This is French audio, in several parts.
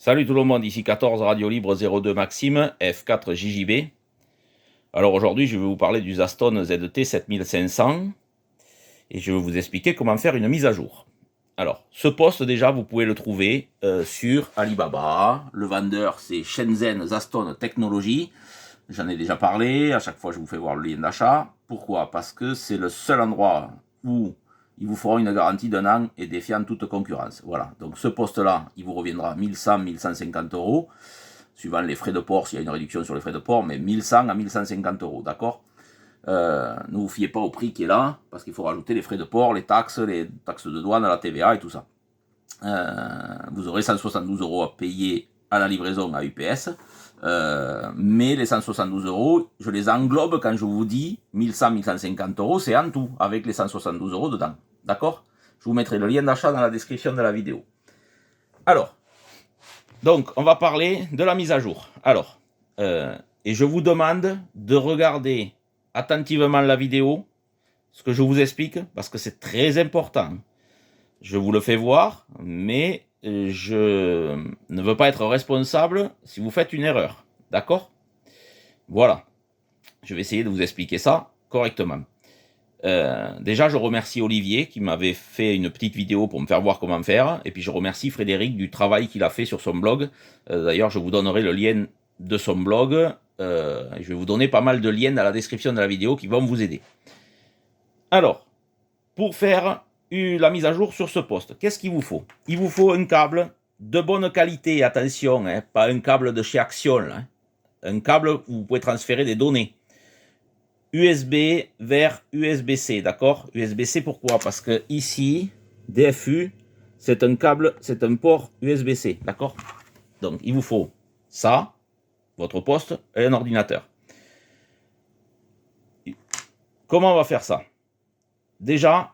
Salut tout le monde, ici 14 Radio Libre 02 Maxime, F4 JJB. Alors aujourd'hui, je vais vous parler du Zaston ZT 7500 et je vais vous expliquer comment faire une mise à jour. Alors, ce poste déjà, vous pouvez le trouver sur Alibaba. Le vendeur, c'est Shenzhen Zaston Technology. J'en ai déjà parlé, à chaque fois je vous fais voir le lien d'achat. Pourquoi? Parce que c'est le seul endroit où ils vous feront une garantie d'un an et défiant toute concurrence. Voilà, donc ce poste-là, il vous reviendra 1100, 1150 euros, suivant les frais de port, s'il y a une réduction sur les frais de port, mais 1100 à 1150 euros, d'accord? Ne vous fiez pas au prix qui est là, parce qu'il faut rajouter les frais de port, les taxes de douane, la TVA et tout ça. Vous aurez 172 euros à payer à la livraison à UPS, mais les 172 euros, je les englobe quand je vous dis 1100-1150 euros, c'est en tout, avec les 172 euros dedans. D'accord? Je vous mettrai le lien d'achat dans la description de la vidéo. Alors, donc, on va parler de la mise à jour. Alors, et je vous demande de regarder attentivement la vidéo, ce que je vous explique, parce que c'est très important. Je vous le fais voir, mais je ne veux pas être responsable si vous faites une erreur. D'accord? Voilà. Je vais essayer de vous expliquer ça correctement. Déjà, je remercie Olivier qui m'avait fait une petite vidéo pour me faire voir comment faire. Et puis, je remercie Frédéric du travail qu'il a fait sur son blog. D'ailleurs, je vous donnerai le lien de son blog. Je vais vous donner pas mal de liens dans la description de la vidéo qui vont vous aider. Alors, pour faire la mise à jour sur ce poste, qu'est-ce qu'il vous faut? Il vous faut un câble de bonne qualité, attention, hein, pas un câble de chez Action, là, hein. Un câble où vous pouvez transférer des données. USB vers USB-C, d'accord? USB-C, pourquoi? Parce que ici, DFU, c'est un câble, c'est un port USB-C, d'accord? Donc, il vous faut ça, votre poste et un ordinateur. Comment on va faire ça? Déjà,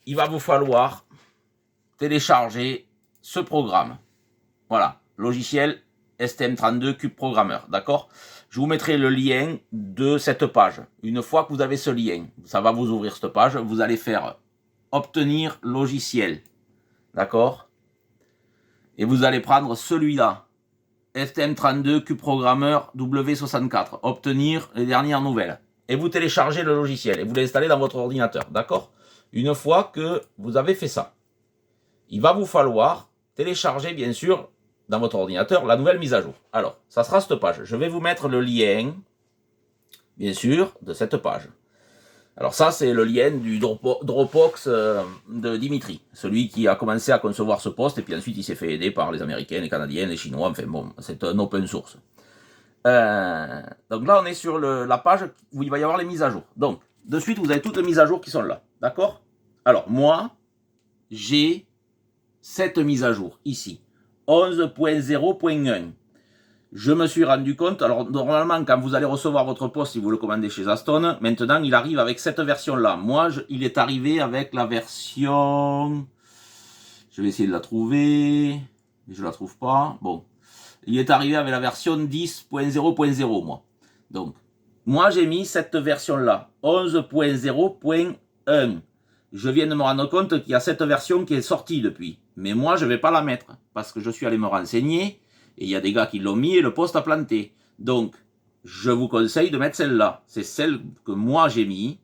il va vous falloir télécharger ce programme. Voilà, logiciel STM32 Cube Programmer, d'accord? Je vous mettrai le lien de cette page. Une fois que vous avez ce lien, ça va vous ouvrir cette page, vous allez faire obtenir logiciel, d'accord? Et vous allez prendre celui-là, STM32 Cube Programmer W64, obtenir les dernières nouvelles. Et vous téléchargez le logiciel et vous l'installez dans votre ordinateur, d'accord? Une fois que vous avez fait ça, il va vous falloir télécharger, bien sûr, dans votre ordinateur, la nouvelle mise à jour. Alors, ça sera cette page. Je vais vous mettre le lien, bien sûr, de cette page. Alors ça, c'est le lien du Dropbox de Dimitri, celui qui a commencé à concevoir ce poste, et puis ensuite il s'est fait aider par les Américains, les Canadiens, les Chinois, enfin bon, c'est un open source. Donc là, on est sur la page où il va y avoir les mises à jour. Donc, de suite, vous avez toutes les mises à jour qui sont là, d'accord? Alors, moi, j'ai cette mise à jour, ici. 11.0.1. Je me suis rendu compte, alors normalement quand vous allez recevoir votre poste, si vous le commandez chez Zaston, maintenant il arrive avec cette version-là. Moi, il est arrivé avec la version... Je vais essayer de la trouver, mais je la trouve pas. Bon, il est arrivé avec la version 10.0.0, moi. Donc, moi j'ai mis cette version-là, 11.0.1. Je viens de me rendre compte qu'il y a cette version qui est sortie depuis. Mais moi, je ne vais pas la mettre, parce que je suis allé me renseigner, et il y a des gars qui l'ont mis, et le poste a planté. Donc, je vous conseille de mettre celle-là. C'est celle que moi j'ai mis,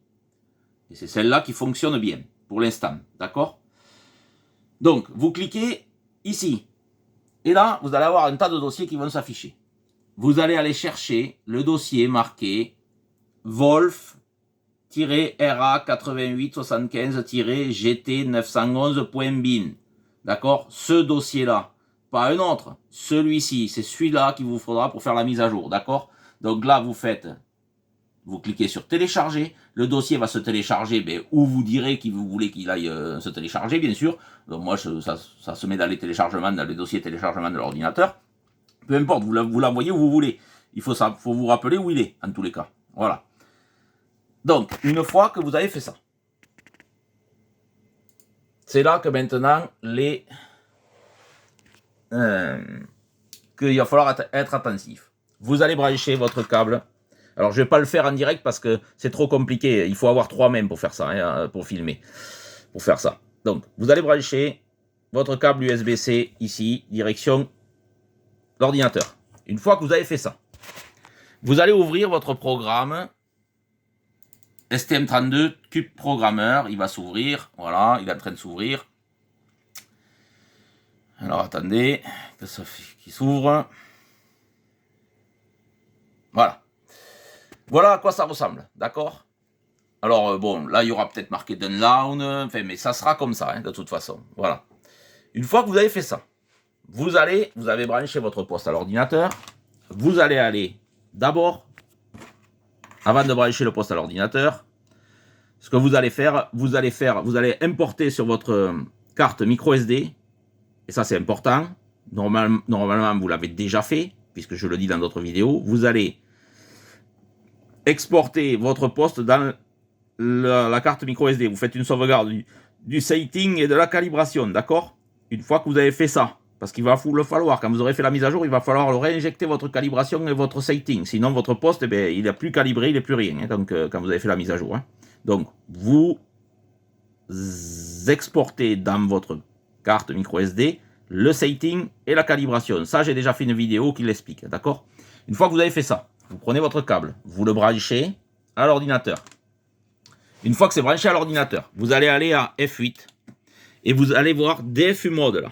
et c'est celle-là qui fonctionne bien, pour l'instant, d'accord? Donc, vous cliquez ici, et là, vous allez avoir un tas de dossiers qui vont s'afficher. Vous allez aller chercher le dossier marqué Wolf-RA8875-GT911.bin. D'accord? Ce dossier-là, pas un autre, celui-ci, c'est celui-là qu'il vous faudra pour faire la mise à jour, d'accord? Donc là, vous cliquez sur télécharger, le dossier va se télécharger où vous direz que vous voulez qu'il aille se télécharger, bien sûr. Donc moi, ça se met dans les téléchargements, dans les dossiers téléchargement de l'ordinateur. Peu importe, vous l'envoyez où vous voulez. Il faut vous rappeler où il est, en tous les cas. Voilà. Donc, une fois que vous avez fait ça, c'est là que maintenant, qu'il va falloir être attentif. Vous allez brancher votre câble. Alors, je ne vais pas le faire en direct parce que c'est trop compliqué. Il faut avoir 3 mains pour faire ça, hein, pour filmer, pour faire ça. Donc, vous allez brancher votre câble USB-C ici, direction l'ordinateur. Une fois que vous avez fait ça, vous allez ouvrir votre programme STM32 Cube Programmeur. Il va s'ouvrir. Voilà, il est en train de s'ouvrir. Alors attendez, que ça qu'il s'ouvre. Voilà. Voilà à quoi ça ressemble, d'accord? Alors bon, là il y aura peut-être marqué Download, enfin, mais ça sera comme ça, hein, de toute façon. Voilà. Une fois que vous avez fait ça, vous avez branché votre poste à l'ordinateur. Vous allez aller d'abord, avant de brancher le poste à l'ordinateur, ce que vous allez faire, vous allez importer sur votre carte micro SD, et ça c'est important. Normalement vous l'avez déjà fait, puisque je le dis dans d'autres vidéos. Vous allez exporter votre poste dans la carte micro SD. Vous faites une sauvegarde du setting et de la calibration, d'accord? Une fois que vous avez fait ça, parce qu'il va le falloir, quand vous aurez fait la mise à jour, il va falloir réinjecter votre calibration et votre setting. Sinon, votre poste, eh bien, il n'est plus calibré, il n'est plus rien. Hein, donc, quand vous avez fait la mise à jour. Hein. Donc, vous exportez dans votre carte micro SD le setting et la calibration. Ça, j'ai déjà fait une vidéo qui l'explique. D'accord? Une fois que vous avez fait ça, vous prenez votre câble, vous le branchez à l'ordinateur. Une fois que c'est branché à l'ordinateur, vous allez aller à F8 et vous allez voir DFU mode là.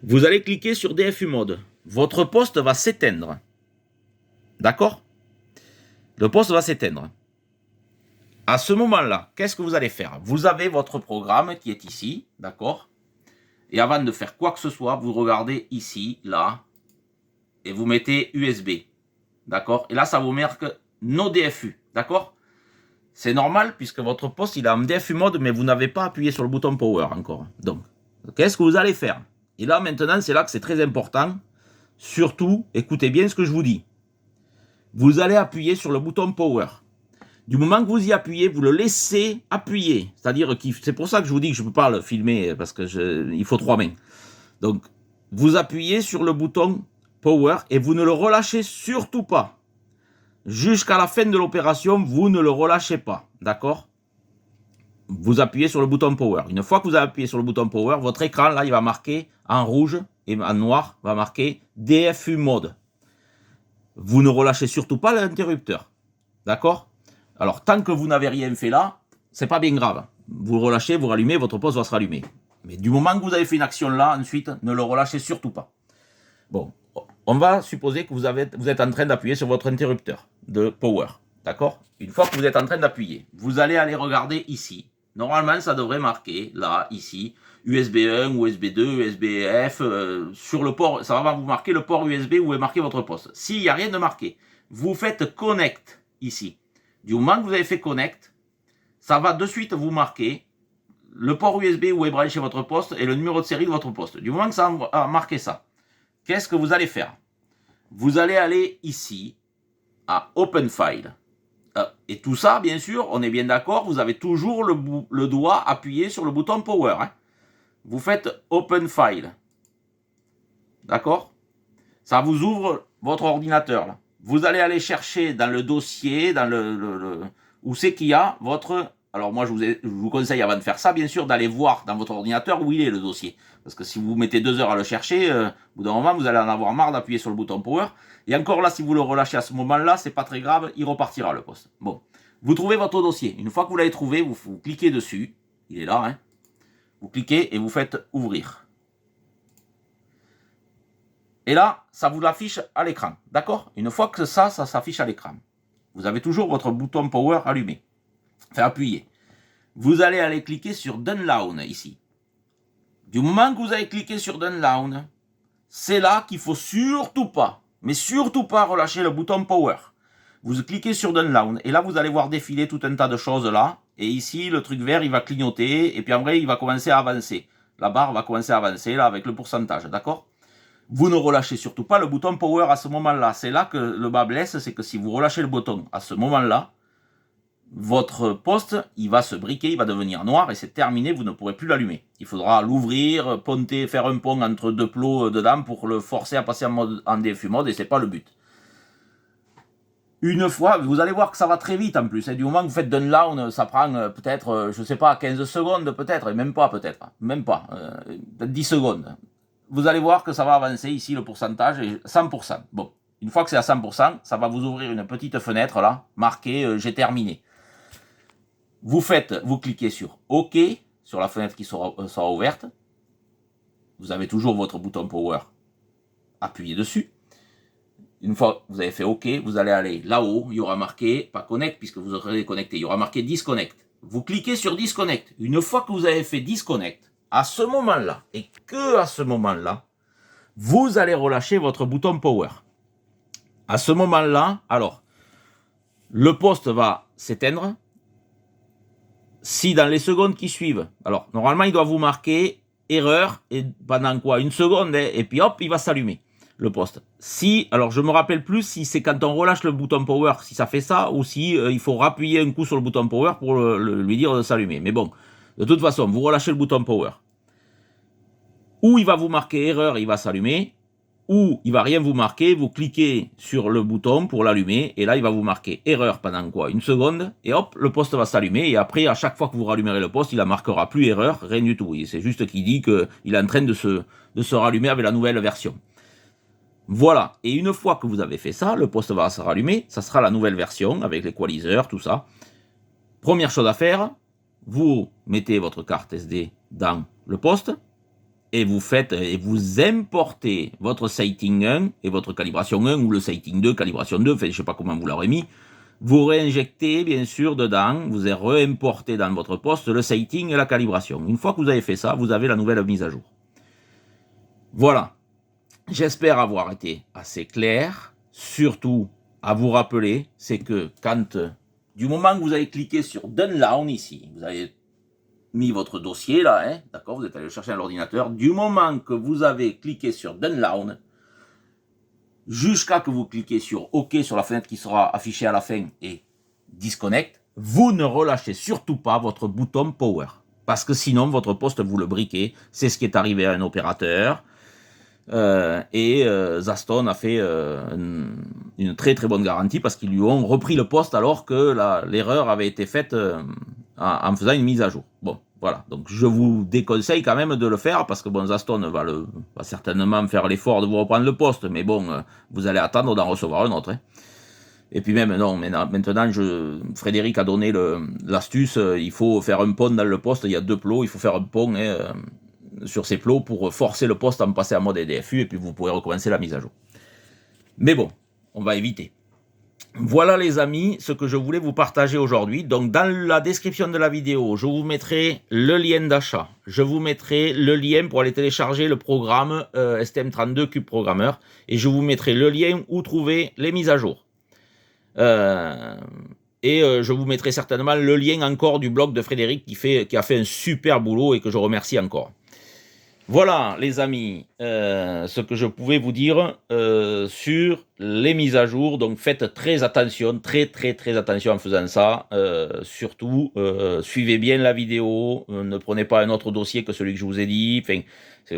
Vous allez cliquer sur DFU mode. Votre poste va s'éteindre. D'accord? Le poste va s'éteindre. À ce moment-là, qu'est-ce que vous allez faire? Vous avez votre programme qui est ici, d'accord? Et avant de faire quoi que ce soit, vous regardez ici, là, et vous mettez USB. D'accord? Et là, ça vous marque No DFU. D'accord? C'est normal puisque votre poste il est en DFU mode, mais vous n'avez pas appuyé sur le bouton Power encore. Donc, qu'est-ce que vous allez faire? Et là, maintenant, c'est là que c'est très important. Surtout, écoutez bien ce que je vous dis. Vous allez appuyer sur le bouton Power. Du moment que vous y appuyez, vous le laissez appuyer. C'est-à-dire que c'est pour ça que je vous dis que je ne peux pas le filmer parce que il faut 3 mains. Donc, vous appuyez sur le bouton Power et vous ne le relâchez surtout pas. Jusqu'à la fin de l'opération, vous ne le relâchez pas. D'accord? Vous appuyez sur le bouton Power. Une fois que vous avez appuyé sur le bouton Power, votre écran, là, il va marquer en rouge et en noir, va marquer DFU mode. Vous ne relâchez surtout pas l'interrupteur. D'accord? Alors, tant que vous n'avez rien fait là, c'est pas bien grave. Vous le relâchez, vous rallumez, votre poste va se rallumer. Mais du moment que vous avez fait une action là, ensuite, ne le relâchez surtout pas. Bon, on va supposer que vous êtes en train d'appuyer sur votre interrupteur de Power. D'accord? Une fois que vous êtes en train d'appuyer, vous allez aller regarder ici. Normalement, ça devrait marquer, là, ici, USB 1, USB 2, USB-F, sur le port, ça va vous marquer le port USB où est marqué votre poste. S'il n'y a rien de marqué, vous faites Connect ici. Du moment que vous avez fait Connect, ça va de suite vous marquer le port USB où est branché votre poste et le numéro de série de votre poste. Du moment que ça a marqué ça, qu'est-ce que vous allez faire? Vous allez aller ici, à Open File. Et tout ça, bien sûr, on est bien d'accord, vous avez toujours le doigt appuyé sur le bouton Power. Hein. Vous faites Open File. D'accord? Ça vous ouvre votre ordinateur. Là. Vous allez aller chercher dans le dossier, dans où c'est qu'il y a votre... Alors moi, je vous conseille, avant de faire ça, bien sûr, d'aller voir dans votre ordinateur où il est le dossier. Parce que si vous mettez 2 heures à le chercher, au bout d'un moment, vous allez en avoir marre d'appuyer sur le bouton Power. Et encore là, si vous le relâchez à ce moment-là, c'est pas très grave, il repartira le poste. Bon, vous trouvez votre dossier. Une fois que vous l'avez trouvé, vous cliquez dessus. Il est là, hein. Vous cliquez et vous faites ouvrir. Et là, ça vous l'affiche à l'écran. D'accord? Une fois que ça s'affiche à l'écran, vous avez toujours votre bouton Power allumé. Enfin, appuyé. Vous allez aller cliquer sur Download ici. Du moment que vous avez cliqué sur Download, c'est là qu'il faut surtout pas, mais surtout pas relâcher le bouton Power. Vous cliquez sur Download et là vous allez voir défiler tout un tas de choses là. Et ici le truc vert il va clignoter et puis en vrai il va commencer à avancer. La barre va commencer à avancer là avec le pourcentage, d'accord? Vous ne relâchez surtout pas le bouton Power à ce moment-là. C'est là que le bas blesse, c'est que si vous relâchez le bouton à ce moment-là, votre poste, il va se briquer, il va devenir noir et c'est terminé, vous ne pourrez plus l'allumer. Il faudra l'ouvrir, ponter, faire un pont entre 2 plots dedans pour le forcer à passer en DFU mode et c'est pas le but. Une fois, vous allez voir que ça va très vite en plus. Du moment que vous faites Download, ça prend peut-être, je sais pas, 15 secondes peut-être, et même pas peut-être, même pas, peut-être 10 secondes. vous allez voir que ça va avancer ici, le pourcentage est 100%. Bon, une fois que c'est à 100%, ça va vous ouvrir une petite fenêtre là, marquée j'ai terminé. Vous cliquez sur OK, sur la fenêtre qui sera ouverte. Vous avez toujours votre bouton Power, appuyez dessus. Une fois que vous avez fait OK, vous allez aller là-haut, il y aura marqué, pas Connect puisque vous aurez connecté, il y aura marqué Disconnect. Vous cliquez sur Disconnect. Une fois que vous avez fait Disconnect, à ce moment-là, et que à ce moment-là, vous allez relâcher votre bouton Power. À ce moment-là, alors, le poste va s'éteindre. Si dans les secondes qui suivent, alors, normalement, il doit vous marquer erreur, et pendant quoi? Une seconde, hein, et puis hop, il va s'allumer, le poste. Si, alors je me rappelle plus si c'est quand on relâche le bouton Power, si ça fait ça, ou si il faut rappuyer un coup sur le bouton Power pour lui dire de s'allumer. Mais bon, de toute façon, vous relâchez le bouton Power. Ou il va vous marquer erreur, il va s'allumer, ou il va rien vous marquer, vous cliquez sur le bouton pour l'allumer, et là il va vous marquer erreur pendant quoi? Une seconde, et hop, le poste va s'allumer, et après, à chaque fois que vous rallumerez le poste, il ne marquera plus erreur, rien du tout. C'est juste qu'il dit qu'il est en train de se rallumer avec la nouvelle version. Voilà, et une fois que vous avez fait ça, le poste va se rallumer, ça sera la nouvelle version, avec l'équaliseur, tout ça. Première chose à faire, vous mettez votre carte SD dans le poste, et vous importez votre sighting 1 et votre calibration 1 ou le sighting 2, calibration 2, enfin, je ne sais pas comment vous l'aurez mis. Vous réinjectez bien sûr dedans, vous réimportez dans votre poste le sighting et la calibration. Une fois que vous avez fait ça, vous avez la nouvelle mise à jour. Voilà. J'espère avoir été assez clair. Surtout à vous rappeler, c'est que quand, du moment que vous avez cliqué sur Download ici, vous avez mis votre dossier là, hein, d'accord, vous êtes allé le chercher à l'ordinateur, du moment que vous avez cliqué sur Download, jusqu'à que vous cliquez sur OK sur la fenêtre qui sera affichée à la fin et Disconnect, vous ne relâchez surtout pas votre bouton Power. Parce que sinon, votre poste, vous le briquez. C'est ce qui est arrivé à un opérateur. Zaston a fait une très très bonne garantie parce qu'ils lui ont repris le poste alors que l'erreur avait été faite en faisant une mise à jour. Bon, voilà. Donc je vous déconseille quand même de le faire parce que bon, Zaston va certainement faire l'effort de vous reprendre le poste, mais bon, vous allez attendre d'en recevoir un autre. Hein. Et puis même, non, maintenant, Frédéric a donné l'astuce, il faut faire un pont dans le poste, il y a 2 plots, il faut faire un pont sur ces plots pour forcer le poste à me passer en mode EDFU, et puis vous pourrez recommencer la mise à jour. Mais bon, on va éviter. Voilà les amis, ce que je voulais vous partager aujourd'hui. Donc dans la description de la vidéo, je vous mettrai le lien d'achat. Je vous mettrai le lien pour aller télécharger le programme STM32 Cube Programmer. Et je vous mettrai le lien où trouver les mises à jour. Je vous mettrai certainement le lien encore du blog de Frédéric qui a fait un super boulot et que je remercie encore. Voilà les amis, ce que je pouvais vous dire sur les mises à jour. Donc faites très attention, très attention en faisant ça. Surtout, suivez bien la vidéo, ne prenez pas un autre dossier que celui que je vous ai dit. Enfin,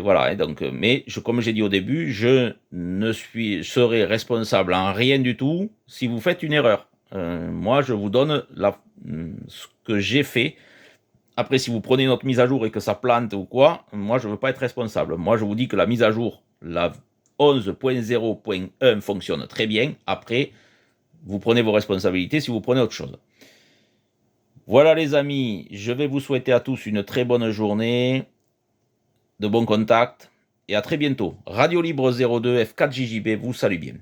voilà. Donc, mais comme j'ai dit au début, je serai responsable en rien du tout si vous faites une erreur. Moi, je vous donne ce que j'ai fait. Après, si vous prenez notre mise à jour et que ça plante ou quoi, moi, je ne veux pas être responsable. Moi, je vous dis que la mise à jour, la 11.0.1 fonctionne très bien. Après, vous prenez vos responsabilités si vous prenez autre chose. Voilà les amis, je vais vous souhaiter à tous une très bonne journée, de bons contacts, et à très bientôt. Radio Libre 02 F4JJB vous salue bien.